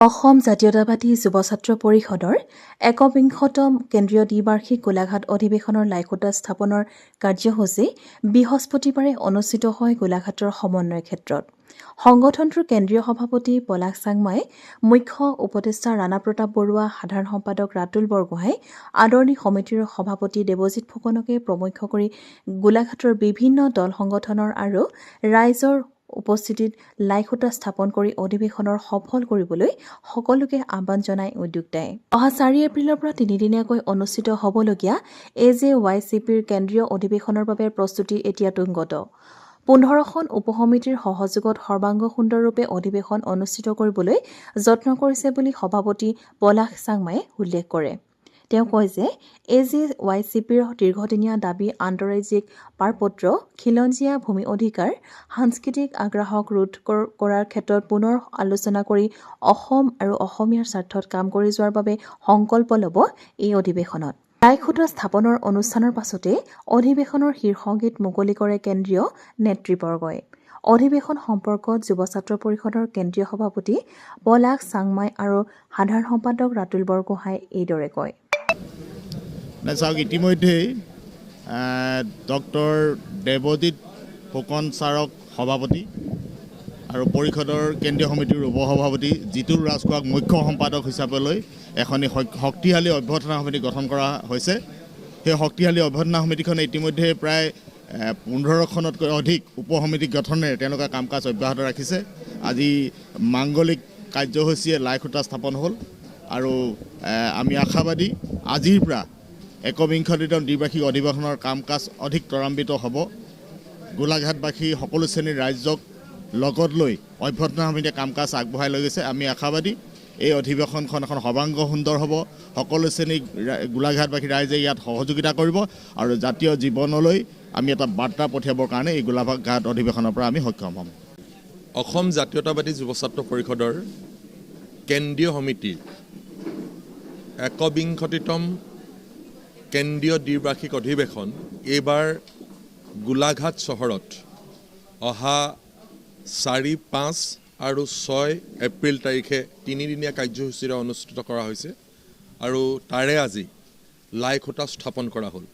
অসম জাতীয়তাবাদী যুৱ ছাত্ৰ পৰিষদৰ ১বিংশতম কেন্দ্ৰীয় দ্বিবাৰ্ষিক গোলাঘাট অধিৱেশনৰ লাইখুঁটা স্থাপনৰ কাৰ্যসূচী বৃহস্পতিবাৰে অনুষ্ঠিত হয় গোলাঘাটৰ সমন্বয় ক্ষেত্ৰত। সংগঠনটোৰ কেন্দ্ৰীয় সভাপতি পলাশ চাংমাই, মুখ্য উপদেষ্টা ৰাণা প্ৰতাপ বৰুৱা, সাধাৰণ সম্পাদক ৰাতুল বৰগোহাঁই, আদৰণি সমিতিৰ সভাপতি দেৱজিৎ ফুকনকে প্ৰমুখ কৰি গোলাঘাটৰ বিভিন্ন দল সংগঠনৰ আৰু ৰাইজৰ উপস্থিতিত লাইখুঁটা স্থাপন কৰি অধিৱেশনৰ সফল কৰিবলৈ সকলোকে আহ্বান জনাই উদ্যোক্তাই। অহা ৪ এপ্ৰিলৰ পৰা তিনিদিনীয়াকৈ অনুষ্ঠিত হ'বলগীয়া AJYCPৰ কেন্দ্ৰীয় অধিৱেশনৰ বাবে প্ৰস্তুতি এতিয়া তুংগত। ১৫খন উপসমিতিৰ সহযোগত সৰ্বাংগ সুন্দৰৰূপে অধিৱেশন অনুষ্ঠিত কৰিবলৈ যত্ন কৰিছে বুলি সভাপতি পলাশ চাংমাই উল্লেখ কৰে। তেওঁ কয় যে AJYCPৰ দীৰ্ঘদিনীয়া দাবী আন্তঃৰাজ্যিক পাৰপত্ৰ, খিলঞ্জীয়া ভূমি অধিকাৰ, সাংস্কৃতিক আগ্ৰাসক ৰোধ কৰাৰ ক্ষেত্ৰত পুনৰ আলোচনা কৰি অসম আৰু অসমীয়াৰ স্বাৰ্থত কাম কৰি যোৱাৰ বাবে সংকল্প ল'ব এই অধিৱেশনত। লাইখুঁটা স্থাপনৰ অনুষ্ঠানৰ পাছতে অধিৱেশনৰ শীৰ্ষগীত মুকলি কৰে কেন্দ্ৰীয় নেতৃবৰ্গই। অধিৱেশন সম্পৰ্কত যুৱ ছাত্ৰ পৰিষদৰ কেন্দ্ৰীয় সভাপতি পলাশ চাংমাই আৰু সাধাৰণ সম্পাদক ৰাতুল বৰগোহাঁই এইদৰে কয়। চাওক, ইতিমধ্যেই ডক্টৰ দেৱজিৎ ফুকন ছাৰক সভাপতি আৰু পৰিষদৰ কেন্দ্ৰীয় সমিতিৰ উপসভাপতি জিতুল ৰাজখোৱাক মুখ্য সম্পাদক হিচাপে লৈ এখন শক্তিশালী অভ্যৰ্থনা সমিতি গঠন কৰা হৈছে। সেই শক্তিশালী অভ্যৰ্থনা সমিতিখনে ইতিমধ্যে প্ৰায় ১৫খনতকৈ অধিক উপসমিতি গঠনেৰে তেওঁলোকে কাম কাজ অব্যাহত ৰাখিছে। আজি মাংগলিক কাৰ্যসূচীয়ে লাইখুঁটা স্থাপন হ'ল আৰু আমি আশাবাদী আজিৰ পৰা ১বিংশতিতম দ্বিবাৰ্ষিক অধিৱেশনৰ কাম কাজ অধিক ত্বৰান্বিত হ'ব। গোলাঘাটবাসী সকলো শ্ৰেণীৰ ৰাইজক লগত লৈ অভ্যৰ্থনা সমিতিয়ে কাম কাজ আগবঢ়াই লৈ গৈছে। আমি আশাবাদী এই অধিৱেশনখন এখন সৰ্বাংগ সুন্দৰ হ'ব। সকলো শ্ৰেণীৰ গোলাঘাটবাসী ৰাইজে ইয়াত সহযোগিতা কৰিব আৰু জাতীয় জীৱনলৈ আমি এটা বাৰ্তা পঠিয়াবৰ কাৰণে এই গোলাঘাট অধিৱেশনৰ পৰা আমি সক্ষম হ'ম। অসম জাতীয়তাবাদী যুৱ ছাত্ৰ পৰিষদৰ কেন্দ্ৰীয় সমিতিৰ ১বিংশতিতম কেন্দ্ৰীয় দ্বিবাৰ্ষিক অধিৱেশন এইবাৰ গোলাঘাট চহৰত অহা ৪, ৫ আৰু ৬ এপ্ৰিল তাৰিখে তিনিদিনীয়া কাৰ্যসূচীৰে অনুষ্ঠিত কৰা হৈছে আৰু তাৰে আজি লাইখুঁটা স্থাপন কৰা হ'ল।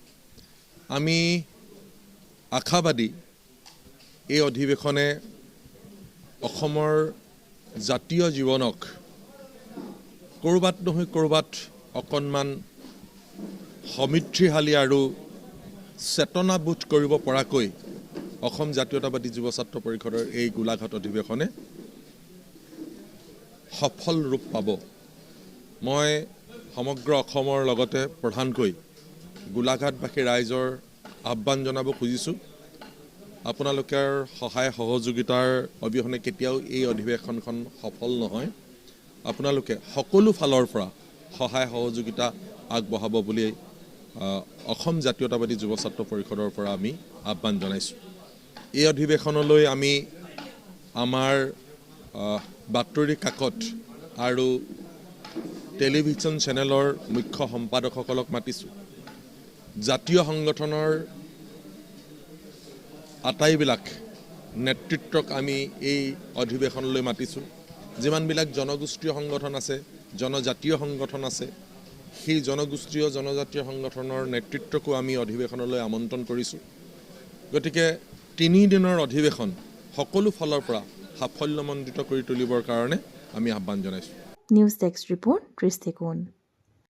আমি আশাবাদী এই অধিৱেশনে অসমৰ জাতীয় জীৱনক ক'ৰবাত নহয় ক'ৰবাত অকণমান সমৃদ্ধিশালী আৰু চেতনাবোধ কৰিব পৰাকৈ অসম জাতীয়তাবাদী যুৱ ছাত্ৰ পৰিষদৰ এই গোলাঘাট অধিৱেশনে সফল ৰূপ পাব। মই সমগ্ৰ অসমৰ লগতে প্ৰধানকৈ গোলাঘাটবাসী ৰাইজৰ আহ্বান জনাব খুজিছোঁ, আপোনালোকৰ সহায় সহযোগিতাৰ অবিহনে কেতিয়াও এই অধিৱেশনখন সফল নহয়। আপোনালোকে সকলো ফালৰ পৰা সহায় সহযোগিতা আগবঢ়াব বুলি অসম জাতীয়তাবাদী যুৱ ছাত্ৰ পৰিষদৰ পৰা আমি আহ্বান জনাইছোঁ। এই অধিৱেশনলৈ আমি আমাৰ বাতৰি কাকত আৰু টেলিভিছন চেনেলৰ মুখ্য সম্পাদকসকলক মাতিছোঁ। জাতীয় সংগঠনৰ আটাইবিলাক নেতৃত্বক আমি এই অধিৱেশনলৈ মাতিছোঁ। যিমানবিলাক জনগোষ্ঠীয় সংগঠন আছে, জনজাতীয় সংগঠন আছে, সেই জনগোষ্ঠীয় জনজাতীয় সংগঠনৰ নেতৃত্বকো আমি অধিৱেশনলৈ আমন্ত্ৰণ কৰিছোঁ। গতিকে ৩ দিনৰ অধিৱেশন সকলো ফালৰ পৰা সাফল্যমণ্ডিত কৰি তুলিবৰ কাৰণে আমি আহ্বান জনাইছোঁ। নিউজ ডেস্ক ৰিপৰ্ট, দৃষ্টিকোণ।